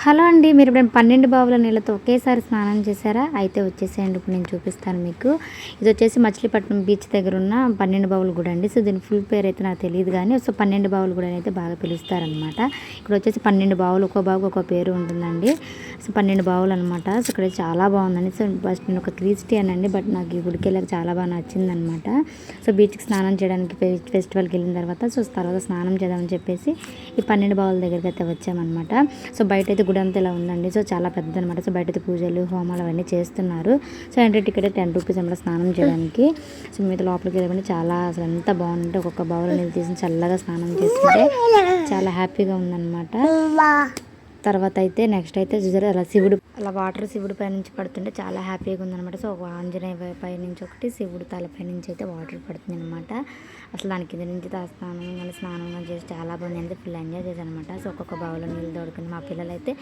Hello అండి. మీరు ఎప్పుడైనా 12 బావుల నీళ్ళతో ఒకేసారి స్నానం చేశారా? అయితే వచ్చేసేయండి. ఇప్పుడు నేను చూపిస్తాను మీకు. ఇది వచ్చేసి మచిలీపట్నం బీచ్ దగ్గర ఉన్న 12 బావుల గుడి అండి. సో దీని ఫుల్ పేరు అయితే నాకు తెలియదు కానీ 12 బావుల గుడి అయితే బాగా పిలుస్తారనమాట. ఇక్కడ వచ్చేసి 12 బావులు, ఒక్కో బావుకి ఒక్కో పేరు ఉంటుందండి. సో 12 బావులు అనమాట. సో ఇక్కడ చాలా బాగుందండి. సో ఫస్ట్ నేను ఒక క్రిస్టియన్ అండి, బట్ నాకు ఈ గుడికి వెళ్ళాక చాలా బాగా నచ్చిందనమాట. సో బీచ్కి స్నానం చేయడానికి ఫెస్టివల్కి వెళ్ళిన తర్వాత తర్వాత స్నానం చేద్దామని చెప్పేసి ఈ 12 బావుల దగ్గరికి అయితే వచ్చామన్నమాట. సో బయట అయితే గుడి అంతా ఇలా ఉందండి. సో చాలా పెద్ద అనమాట. సో బయట అయితే పూజలు హోమాలు అవన్నీ చేస్తున్నారు. సో ఎంట్రీ టికెట్ 10 రూపీస్ అనమాట స్నానం చేయడానికి. సో మీద లోపలికి వెళ్ళమని చాలా అసలు ఎంత బాగుందంటే ఒక్కొక్క బావులో నీళ్ళు తీసి చల్లగా స్నానం చేస్తుంటే చాలా హ్యాపీగా ఉందన్నమాట. తర్వాత అయితే నెక్స్ట్ అయితే చూసారు అలా శివుడు అలా వాటర్ శివుడి పై నుంచి పడుతుంటే చాలా హ్యాపీగా ఉందన్నమాట. సో ఒక ఆంజనేయ పై నుంచి ఒకటి శివుడు తలపై నుంచి అయితే వాటర్ పడుతుంది అనమాట. అసలు దాని కింద నుంచి స్నానం కానీ చేసి చాలా బాగుంది. అంటే ఫుల్ ఎంజాయ్ చేశాను అనమాట. సో ఒక్కొక్క బావులో నీళ్ళు తోడుకుని మా పిల్లలు అయితే